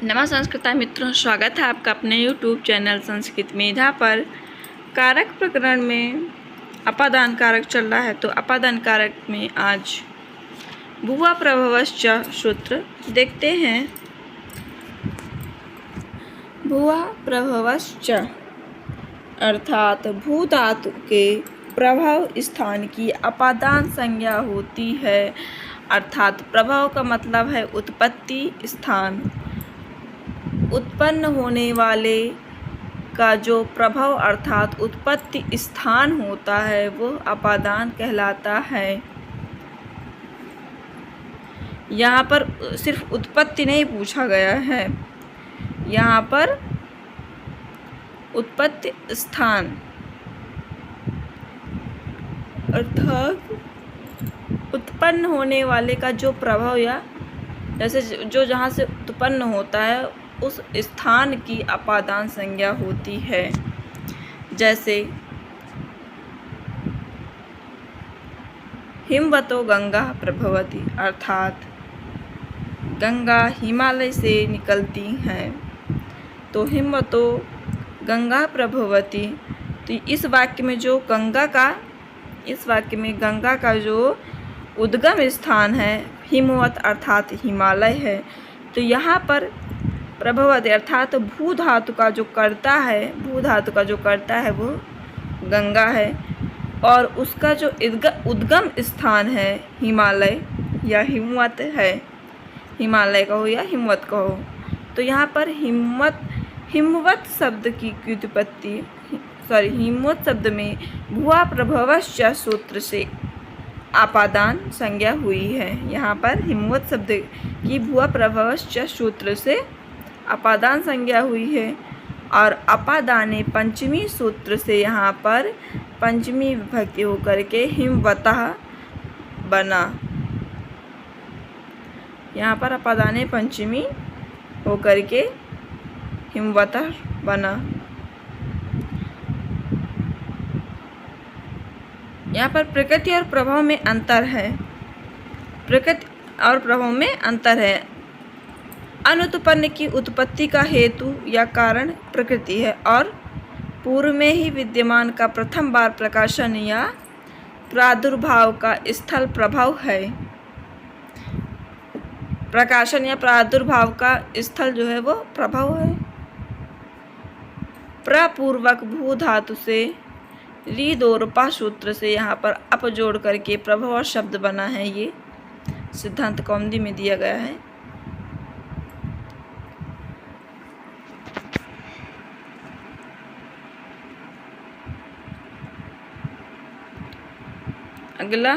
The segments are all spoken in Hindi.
नमः संस्कृता मित्रों, स्वागत है आपका अपने YouTube चैनल संस्कृत मेधा पर। कारक प्रकरण में अपादान कारक चल रहा है, तो अपादान कारक में आज भुवा प्रभवश्च सूत्र देखते हैं। भुवा प्रभवश्च अर्थात भू धातु के प्रभव स्थान की अपादान संज्ञा होती है। अर्थात प्रभव का मतलब है उत्पत्ति स्थान। उत्पन्न होने वाले का जो प्रभव अर्थात उत्पत्ति स्थान होता है वो अपादान कहलाता है। यहाँ पर सिर्फ उत्पत्ति नहीं पूछा गया है, यहाँ पर उत्पत्ति स्थान अर्थात उत्पन्न होने वाले का जो प्रभव या जैसे जो जहाँ से उत्पन्न होता है उस स्थान की अपादान संज्ञा होती है। जैसे हिमवतो गंगा प्रभवती अर्थात गंगा हिमालय से निकलती हैं, तो हिमवतो गंगा प्रभवती। तो इस वाक्य में गंगा का जो उद्गम स्थान है हिमवत अर्थात हिमालय है। तो यहाँ पर प्रभवती अर्थात भू धातु का जो कर्ता है वो गंगा है, और उसका जो उद्गम स्थान है हिमालय या हिमवत है, हिमालय कहो या हिमवत कहो। तो यहाँ पर हिमवत शब्द की व्युत्पत्ति हिमवत शब्द में भुवा प्रभवश्च सूत्र से अपादान संज्ञा हुई है। यहाँ पर हिमवत शब्द की भुवा प्रभवश्च सूत्र से अपादान संज्ञा हुई है, और अपादाने पंचमी सूत्र से यहाँ पर पंचमी विभक्ति होकर के हिमवतः बना। यहाँ पर अपादाने पंचमी होकर के हिमवतः बना। यहाँ पर प्रकृति और प्रभाव में अंतर है। प्रकृति और प्रभाव में अंतर है। अनुत्पन्न की उत्पत्ति का हेतु या कारण प्रकृति है, और पूर्व में ही विद्यमान का प्रथम बार प्रकाशन या प्रादुर्भाव का स्थल प्रभाव है। प्रकाशन या प्रादुर्भाव का स्थल जो है वो प्रभाव है। प्रपूर्वक भू धातु से रीदोरपा सूत्र से यहाँ पर अप जोड़ करके प्रभव शब्द बना है। ये सिद्धांत कौमुदी में दिया गया है। अगला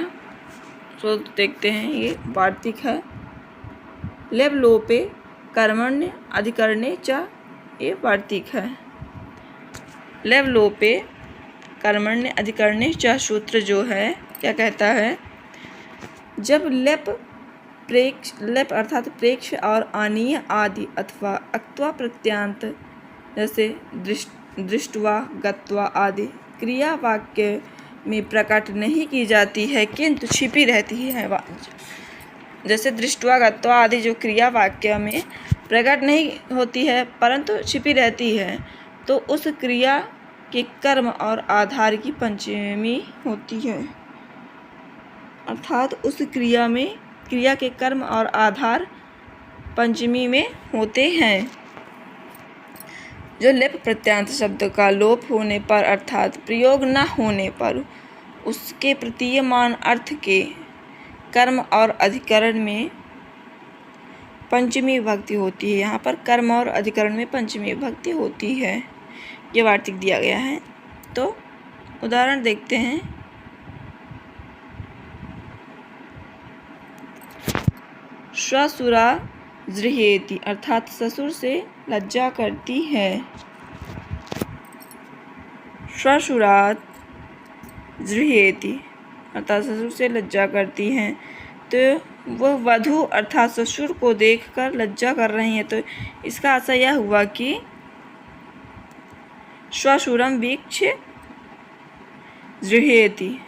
सूत्र देखते हैं, ये वार्तिक है। लेब लोपे कर्मण्य अधिकरणे च, ये वार्तिक है। लेब लोपे कर्मण्य अधिकरणे च सूत्र जो है क्या कहता है, जब लेप अर्थात प्रेक्ष और आनीय आदि अथवा अक्त्वा प्रत्यांत जैसे दृष्ट्वा गत्वा आदि क्रिया वाक्य में प्रकट नहीं की जाती है किंतु छिपी रहती है। जैसे दृष्ट्वा गत्वा आदि जो क्रिया वाक्य में प्रकट नहीं होती है परंतु छिपी रहती है, तो उस क्रिया के कर्म और आधार की पंचमी होती है। अर्थात उस क्रिया के कर्म और आधार पंचमी में होते हैं। जो लेप प्रत्यांत शब्द का लोप होने पर अर्थात प्रयोग न होने पर उसके प्रतीयमान अर्थ के कर्म और अधिकरण में पंचमी विभक्ति होती है। यहाँ पर कर्म और अधिकरण में पंचमी विभक्ति होती है। ये वार्तिक दिया गया है, तो उदाहरण देखते हैं। श्वशुरा जृह्येति अर्थात ससुर से लज्जा करती है। श्वशुरात् जृह्येति अर्थात ससुर से लज्जा करती हैं, तो वह वधू अर्थात ससुर को देखकर लज्जा कर रही हैं। तो इसका अर्थ यह हुआ कि श्वशुरम वीक्ष्य जृह्येति।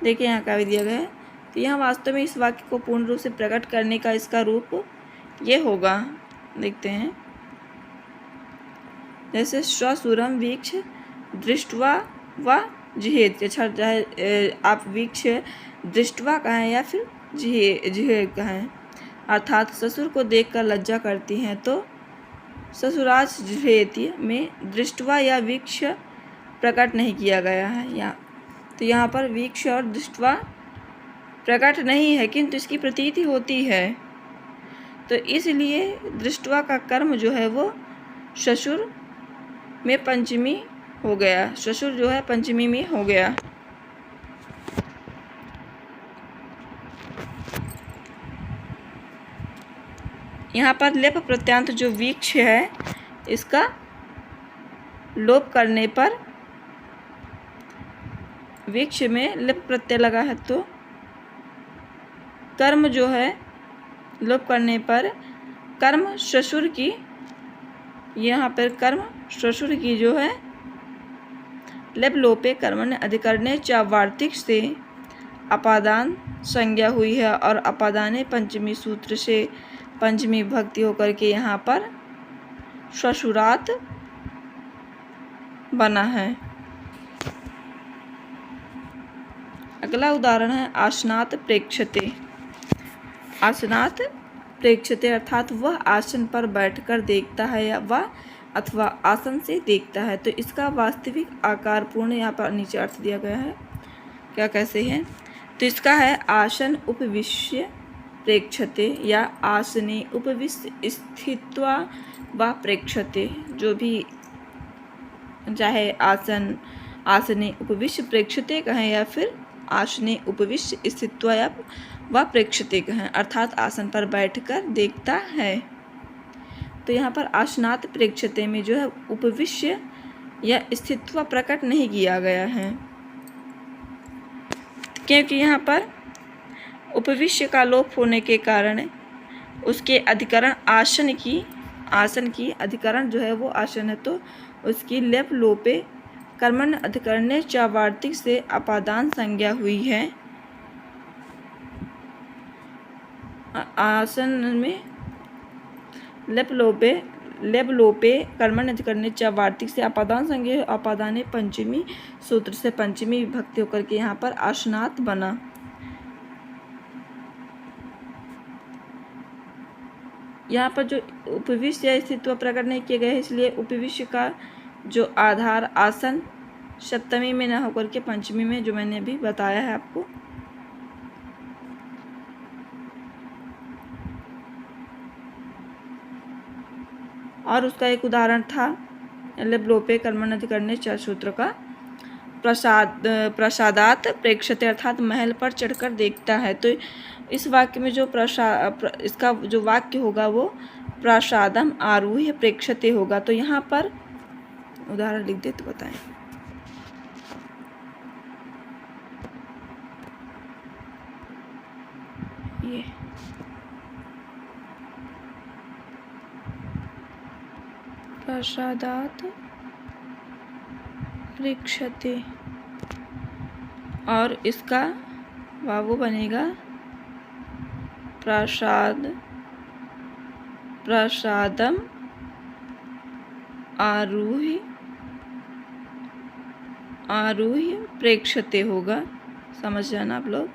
देखिए यहाँ का भी दिया गया है। तो यहाँ वास्तव में इस वाक्य को पूर्ण रूप से प्रकट करने का इसका रूप ये होगा, देखते हैं। जैसे श्वशुरम वीक्ष दृष्ट्वा व जिहेत, अच्छा चाहे आप वीक्ष दृष्ट्वा कहें या फिर जिहेत कहें, अर्थात ससुर को देखकर लज्जा करती हैं तो ससुराच जिहेति में दृष्ट्वा या वीक्ष प्रकट नहीं किया गया है। तो यहाँ पर वीक्ष और दृष्ट्वा प्रकट नहीं है, किंतु इसकी प्रतीति होती है, तो इसलिए दृष्ट्वा का कर्म जो है वो ससुर में पंचमी हो गया, ससुर जो है पंचमी में हो गया। यहाँ पर लेप प्रत्यांत जो वीक्ष है, इसका लोप करने पर वीक्ष में लेप प्रत्यय लगा है, तो कर्म जो है लोप करने पर कर्म ससुर की, यहाँ पर कर्म ससुर की जो है लेप लोपे कर्मण्य अधिकरणे च वार्तिक से अपादान संज्ञा हुई है, और अपादाने पंचमी सूत्र से पंचमी भक्ति होकर के यहाँ पर ससुरात बना है। अगला उदाहरण है आसनात प्रेक्षते। आसनात प्रेक्षते अर्थात वह आसन पर बैठकर देखता है या वह अथवा आसन से देखता है, तो इसका वास्तविक आकार पूर्ण यहाँ पर नीचे अर्थ दिया गया है। क्या कैसे है, तो इसका है आसन उपविश्य प्रेक्षते या आसने उपविश्य स्थित्वा व प्रेक्षते, जो भी चाहे आसने उपविश्य प्रेक्षते कहें या फिर आसने उपविश्य स्थित्वा या व प्रेक्षते कहें, अर्थात आसन पर बैठकर देखता है। तो यहाँ पर आसनात प्रेक्षते में जो है उपविश्य या स्थित्व प्रकट नहीं किया गया है, क्योंकि यहाँ पर उपविश्य का लोप होने के कारण उसके अधिकरण आसन की अधिकरण जो है वो आसन है, तो उसकी लेप लोपे कर्मण अधिकरणे च वार्तिक से अपादान संज्ञा हुई है। आसन में लेप लोपे कर्मण अधिकरणे च वार्तिक से अपादान संज्ञा, अपादाने पंचमी सूत्र से पंचमी विभक्ति होकर के यहाँ पर आसनात बना। यहाँ पर जो उपविश्य या स्थित्व प्रकट नहीं किए गए, इसलिए उपविश्य का जो आधार आसन सप्तमी में न होकर के पंचमी में, जो मैंने अभी बताया है आपको। और उसका एक उदाहरण था लेप लोपे कर्मण अधिकरणे च सूत्र का प्रसादात प्रेक्षते अर्थात महल पर चढ़कर देखता है, तो इस वाक्य में जो इसका जो वाक्य होगा वो प्रसादम आरूह्य प्रेक्षते होगा। तो यहाँ पर उदाहरण लिख दे तो बताएं। ये प्रसादात प्रेक्षते, और इसका वाव बनेगा प्रसादम आरूह्य प्रेक्षते होगा। समझ जाना आप लोग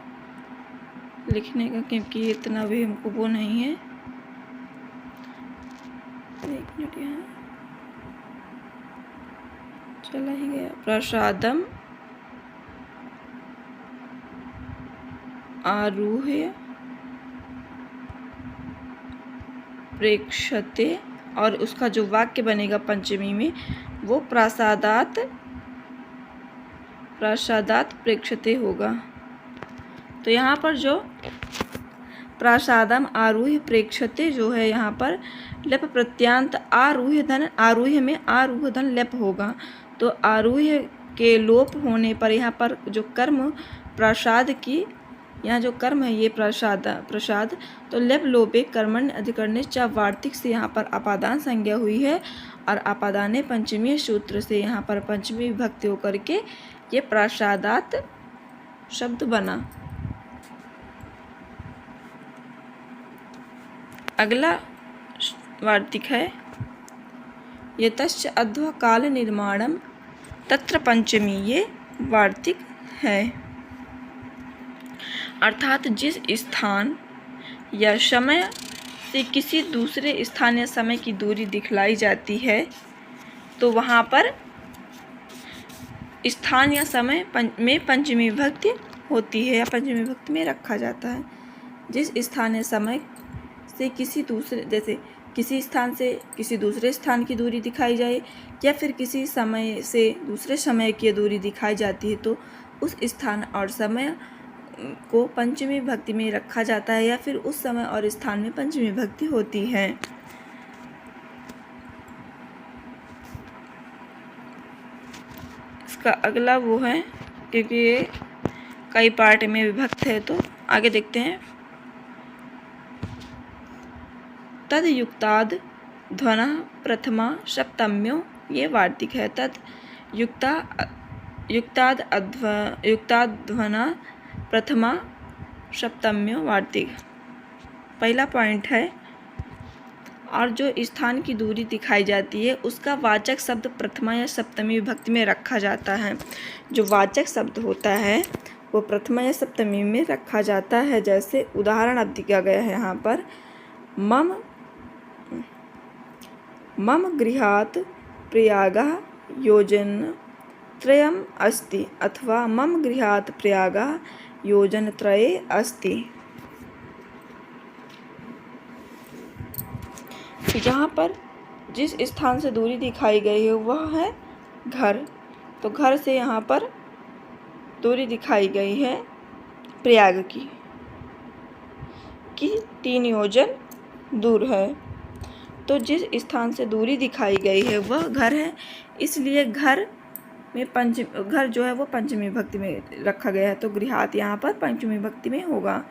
लिखने का, क्योंकि इतना भी हमको वो नहीं है। एक मिनट, यहाँ चला ही गया। प्रसादम आरूह्य प्रेक्षते, और उसका जो वाक्य बनेगा पंचमी में वो प्रसादात प्रेक्षते होगा। तो यहाँ पर जो प्रसादम आरूह्य प्रेक्षते जो है, यहाँ पर लेप प्रत्यांत आरूह्य धन, आरूह्य में आरूह्य धन लेप होगा, तो आरूह्य के लोप होने पर यहाँ पर जो कर्म प्रसाद की, यहाँ जो कर्म है ये प्रसाद, तो लेप लोपे कर्मण अधिकरणे च वार्तिक से यहाँ पर अपादान संज्ञा हुई है, और अपादाने पंचमी सूत्र से यहाँ पर पंचमी विभक्ति होकर के ये प्रसादात शब्द बना। अगला वार्तिक है यतश्च अध्व काल निर्माणम तत्र पंचमी, ये वार्तिक है। अर्थात जिस स्थान या समय से किसी दूसरे स्थान या समय की दूरी दिखलाई जाती है तो वहाँ पर स्थान या समय में पंचमी विभक्ति होती है या पंचमी विभक्ति में रखा जाता है। जिस स्थान या समय से किसी दूसरे, जैसे किसी स्थान से किसी दूसरे स्थान की दूरी दिखाई जाए या फिर किसी समय से दूसरे समय की दूरी दिखाई जाती है तो उस स्थान और समय को पंचमी विभक्ति में रखा जाता है या फिर उस समय और स्थान में पंचमी विभक्ति होती है। इसका अगला वो है, क्योंकि ये कई पार्ट में विभक्त है तो आगे देखते हैं। तद युक्ताद ध्वना प्रथमा सप्तम्यो, ये वार्तिक है। तद युक्ताद ध्वना प्रथमा सप्तम्यो वार्तिक पहला पॉइंट है। और जो स्थान की दूरी दिखाई जाती है उसका वाचक शब्द प्रथमा या सप्तमी विभक्ति में रखा जाता है। जो वाचक शब्द होता है वो प्रथमा या सप्तमी में रखा जाता है। जैसे उदाहरण अब दिया गया है यहाँ पर, मम गृहात् प्रयागः योजनत्रयम् अस्ति, अथवा मम गृहात् प्रयागः योजनत्रये अस्ति। यहाँ पर जिस स्थान से दूरी दिखाई गई है वह है घर, तो घर से यहाँ पर दूरी दिखाई गई है प्रयाग की 3 योजन दूर है। तो जिस स्थान से दूरी दिखाई गई है वह घर है, इसलिए घर जो है वो पंचमी विभक्ति में रखा गया है, तो गृहात यहाँ पर पंचमी विभक्ति में होगा।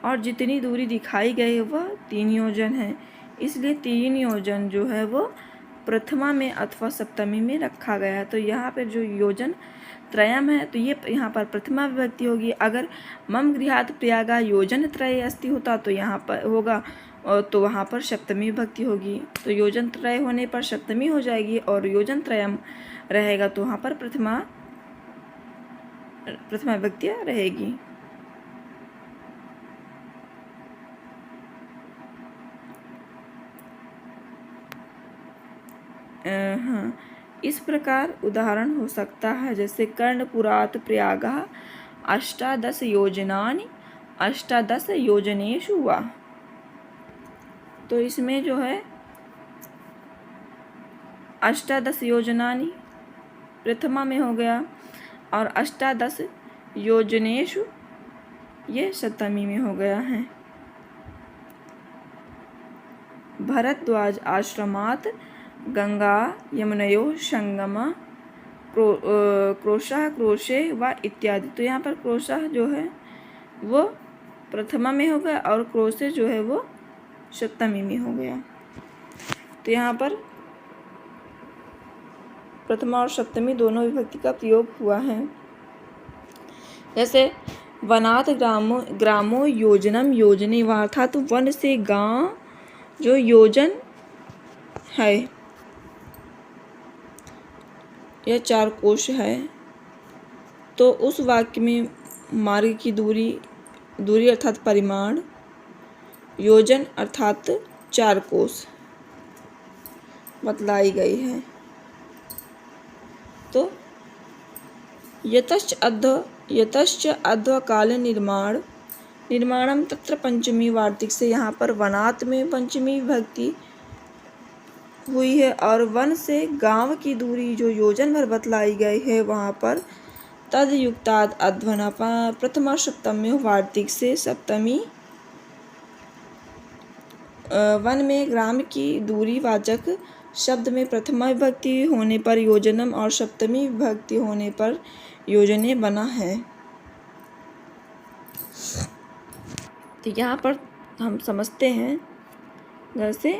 और जितनी दूरी दिखाई गई है वह 3 योजन है, इसलिए 3 योजन जो है वो प्रथमा में अथवा सप्तमी में रखा गया है। तो यहाँ पर जो योजन त्रयम है तो ये यहाँ पर प्रथमा विभक्ति होगी। अगर मम गृहात् प्रयागा योजन त्रय अस्ति होता तो यहाँ पर होगा, तो वहाँ पर सप्तमी विभक्ति होगी। तो योजन त्रय होने पर सप्तमी हो जाएगी और योजन त्रयम रहेगा तो वहाँ पर प्रथमा विभक्ति रहेगी। हाँ, इस प्रकार उदाहरण हो सकता है, जैसे कर्णपुरात् प्रयागः 18 योजनानि 18 योजनेषु वा। तो इसमें जो है 18 योजनानि प्रथमा में हो गया और 18 योजनेषु ये सप्तमी में हो गया है। भरद्वाज आश्रमात् गंगा यमुनयोः संगमः क्रोशः क्रोशे व इत्यादि। तो यहाँ पर क्रोशः जो है वो प्रथमा में हो गया और क्रोशे जो है वो सप्तमी में हो गया। तो यहाँ पर प्रथमा और सप्तमी दोनों विभक्ति का प्रयोग हुआ है। जैसे वनात् ग्रामो योजनम योजने वा, अर्थात तो वन से गांव जो योजन है यह 4 कोश है। तो उस वाक्य में मार्ग की दूरी अर्थात परिमाण, योजन अर्थात 4 कोश बतलाई गई है। तो यतश्च अध्व काल निर्माणम तत्र पंचमी वार्तिक से यहाँ पर वनात् में पंचमी विभक्ति हुई है और वन से गांव की दूरी जो योजन भर बतलाई गई है वहाँ पर तद युक्ताद अध्वना प्रथमा सप्तमी वार्तिक से सप्तमी, वन में ग्राम की दूरी वाचक शब्द में प्रथमा विभक्ति होने पर योजनम और सप्तमी विभक्ति होने पर योजने बना है। तो यहाँ पर हम समझते हैं, जैसे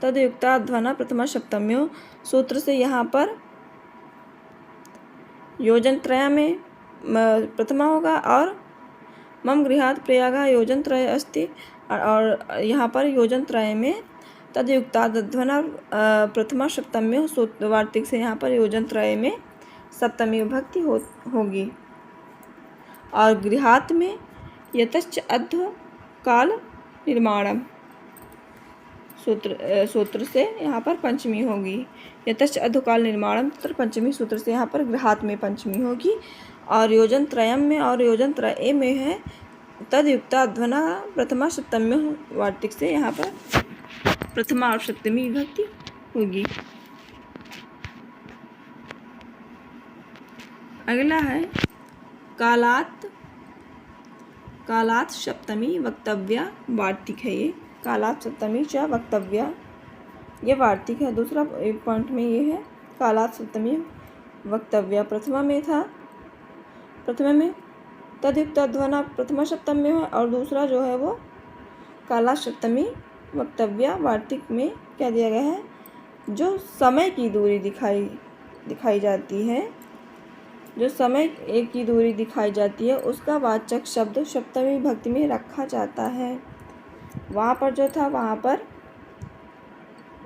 तद युक्ता ध्वना प्रथमा सप्तम्यो सूत्र से यहाँ पर योजनत्रय में प्रथमा होगा और मम गृहात् प्रयागः योजनत्रय अस्ति और यहाँ पर योजनत्रय में तद्युक्ताद्ध्वना प्रथमा सप्तम्यो वार्तिक से यहाँ पर योजनत्रय में सप्तमी विभक्ति होगी। और गृहात् में यतश्च अध्व काल निर्माणम सूत्र से यहाँ पर पंचमी होगी। यतश्च अध्व काल निर्माणम तत्र पंचमी सूत्र से यहाँ पर गृहात् में पंचमी होगी। और योजन त्रयम में और योजन त्रय में है तद्युक्ताध्वना प्रथमा सप्तम्य वार्तिक से यहाँ पर प्रथमा और सप्तमी विभक्ति होगी। अगला है कालात् सप्तमी वक्तव्या वार्तिक है। ये कालात् सप्तमी च वक्तव्या ये वार्तिक है। दूसरा पॉइंट में ये है कालात् सप्तमी वक्तव्या प्रथमा में था, प्रथमा में तद्युक्ताध्वना प्रथमा सप्तमी है और दूसरा जो है वो कालात् सप्तमी वक्तव्या वार्तिक में क्या दिया गया है, जो समय की दूरी दिखाई जाती है, जो समय की दूरी दिखाई जाती है उसका वाचक शब्द सप्तमी विभक्ति में रखा जाता है। वहाँ पर जो था वहाँ पर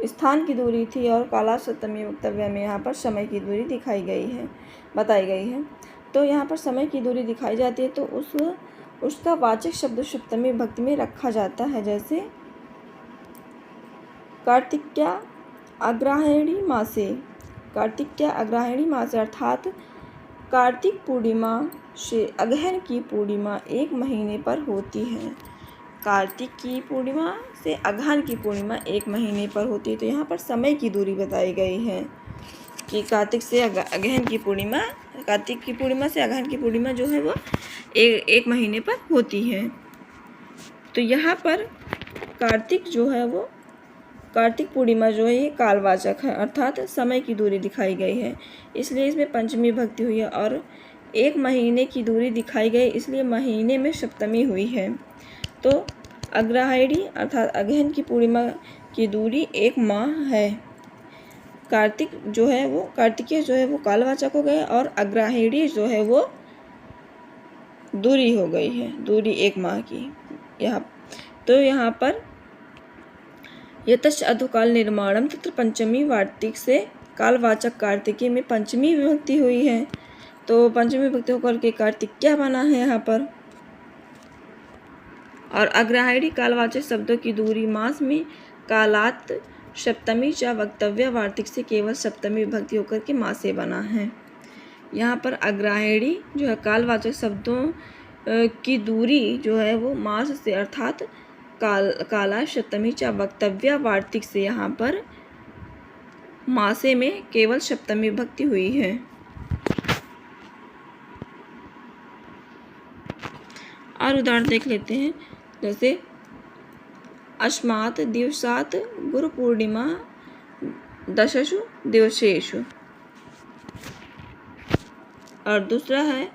स्थान की दूरी थी और कालात् सप्तमी वक्तव्य में यहाँ पर समय की दूरी बताई गई है। तो यहाँ पर समय की दूरी दिखाई जाती है तो उसका वाचक शब्द सप्तमी विभक्ति में रखा जाता है। जैसे कार्तिक्या अग्रहायणी मासे अर्थात कार्तिक पूर्णिमा से अगहन की पूर्णिमा एक महीने पर होती है। कार्तिक की पूर्णिमा से अगहन की पूर्णिमा एक महीने पर होती है। तो यहाँ पर समय की दूरी बताई गई है कि कार्तिक से अगहन की पूर्णिमा, कार्तिक की पूर्णिमा से अगहन की पूर्णिमा जो है वो एक महीने पर होती है। तो यहाँ पर कार्तिक जो है वो कार्तिक पूर्णिमा जो है ये कालवाचक है अर्थात समय की दूरी दिखाई गई है, इसलिए इसमें पंचमी विभक्ति हुई है। और एक महीने की दूरी दिखाई गई इसलिए महीने में सप्तमी हुई है। तो अग्रहायणी अर्थात अगहन की पूर्णिमा की दूरी एक माह है। कार्तिक जो है वो कार्तिकीय जो है वो कालवाचक हो गए और अग्रहायणी जो है वो दूरी हो गई है, दूरी एक माह की। यहाँ पर यतश्च अध्व काल निर्माणम तत्र पंचमी वार्तिक से कालवाचक कार्तिकी में पंचमी विभक्ति हुई है। तो पंचमी विभक्ति होकर के कार्तिक क्या बना है यहाँ पर। और अग्रहायणी कालवाचक शब्दों की दूरी मास में कालात् सप्तमी च वक्तव्य वार्तिक से केवल सप्तमी विभक्ति होकर के मासे बना है। यहाँ पर अग्रहायणी जो है कालवाचक शब्दों की दूरी जो है वो मास से अर्थात काला सप्तमी च वक्तव्य वार्तिक से यहाँ पर मासे में केवल सप्तमी विभक्ति हुई है। और उदाहरण देख लेते हैं। जैसे अस्मात् दिवसात् गुरु पूर्णिमा दशसु दिवसेषु। और दूसरा है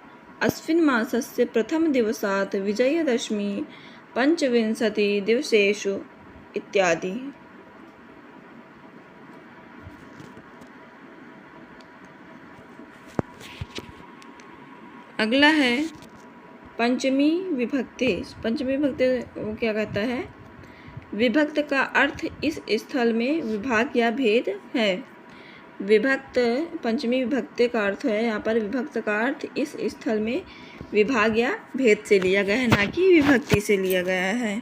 अस्मिन् मासस्य प्रथम दिवसात् विजयदशमी पंचविंशति दिवसेषु इत्यादि। अगला है पंचमी विभक्ति। पंचमी विभक्ति वो क्या कहता है, विभक्त का अर्थ इस स्थल में विभाग या भेद है। विभक्त पंचमी विभक्ति का अर्थ है, यहाँ पर विभक्त का अर्थ इस स्थल में विभाग या भेद से लिया गया है, ना कि विभक्ति से लिया गया है।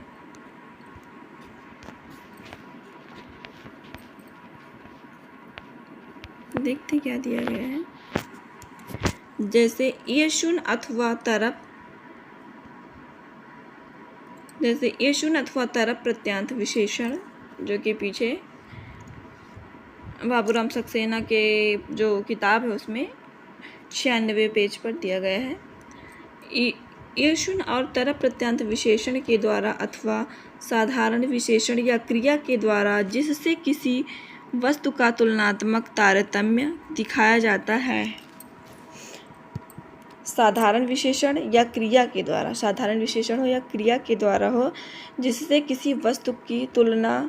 देखते क्या दिया गया है। जैसे येषुन अथवा तरप, जैसे येषुन अथवा तरप प्रत्यांत विशेषण जो कि पीछे बाबूराम सक्सेना के जो किताब है उसमें 96 पेज पर दिया गया है। येषुन और तरप प्रत्यांत विशेषण के द्वारा अथवा साधारण विशेषण या क्रिया के द्वारा जिससे किसी वस्तु का तुलनात्मक तारतम्य दिखाया जाता है। साधारण विशेषण या क्रिया के द्वारा, साधारण विशेषण हो या क्रिया के द्वारा हो, जिससे किसी वस्तु की तुलना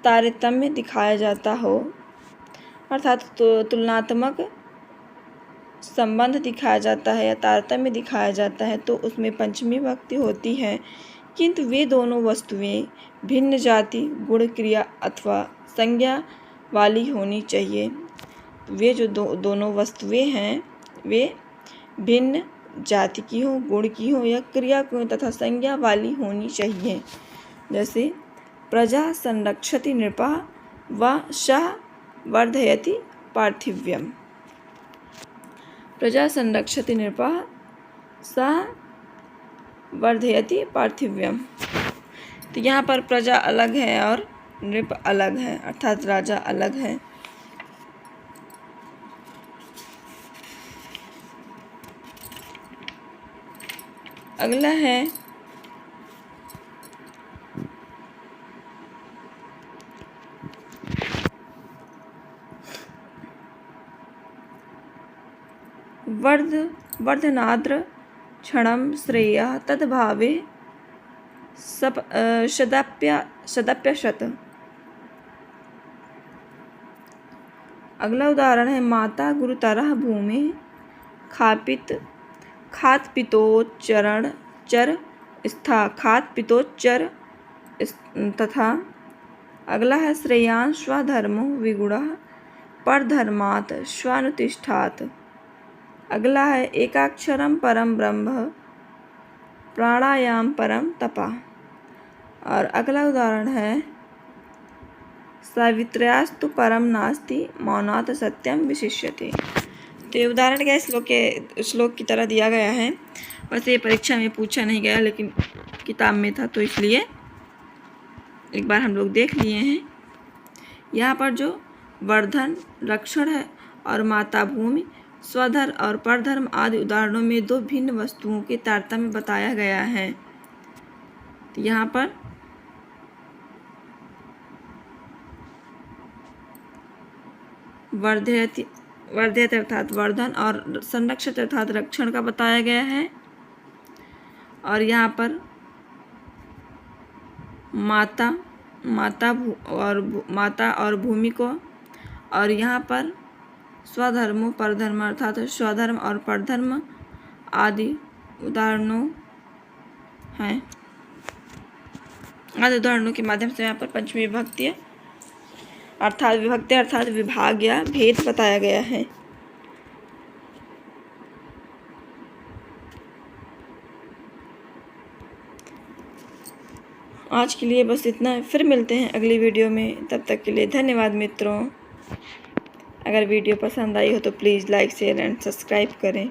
तारतम्य दिखाया जाता हो, अर्थात तुलनात्मक संबंध दिखाया जाता है या तारतम्य दिखाया जाता है तो उसमें पंचमी विभक्ति होती है, किंतु वे दोनों वस्तुएं भिन्न जाति, गुण, क्रिया अथवा संज्ञा वाली होनी चाहिए। वे जो दोनों वस्तुएं हैं वे भिन्न जाति की हो, गुण की हो या क्रिया की हो तथा संज्ञा वाली होनी चाहिए। जैसे प्रजा संरक्षति नृपः व सः वर्धयति पार्थिव्यम। प्रजा संरक्षति नृपः सः वर्धयति पार्थिव्यम। तो यहाँ पर प्रजा अलग है और नृप अलग है, अर्थात राजा अलग है। अगला है वर्धनाद्र क्षणं श्रेयः तद्भावे शदप्यशत्। अगला उदाहरण है माता गुरुतरः भूमि खात्पितोच्चरण चर स्था खात्पितोच्चर तथा। अगला है श्रेयान् स्वधर्मो विगुणः परधर्मात् स्वानुतिष्ठात्। अगला है एकाक्षरं परम ब्रह्म प्राणायाम परम तपा। और अगला उदाहरण है सावित्र्यास्तु परम नास्ति मौनात् सत्यम विशिष्यते। तो ये उदाहरण क्या श्लोक की तरह दिया गया है। वैसे ये परीक्षा में पूछा नहीं गया लेकिन किताब में था तो इसलिए एक बार हम लोग देख लिए हैं। यहाँ पर जो वर्धन रक्षण है और माता भूमि स्वधर्म और परधर्म आदि उदाहरणों में दो भिन्न वस्तुओं के तारतम्य बताया गया है। तो यहाँ पर वर्धयति अर्थात वर्धन और संरक्षित अर्थात रक्षण का बताया गया है। और यहाँ पर माता और भूमि को, और यहाँ पर स्वधर्मो परधर्म अर्थात स्वधर्म और परधर्म आदि उदाहरणों हैं। आदि उदाहरणों के माध्यम से यहाँ पर पंचमी विभक्ति अर्थात विभाग या भेद बताया गया है। आज के लिए बस इतना है, फिर मिलते हैं अगली वीडियो में। तब तक के लिए धन्यवाद मित्रों। अगर वीडियो पसंद आई हो तो please like share and subscribe करें।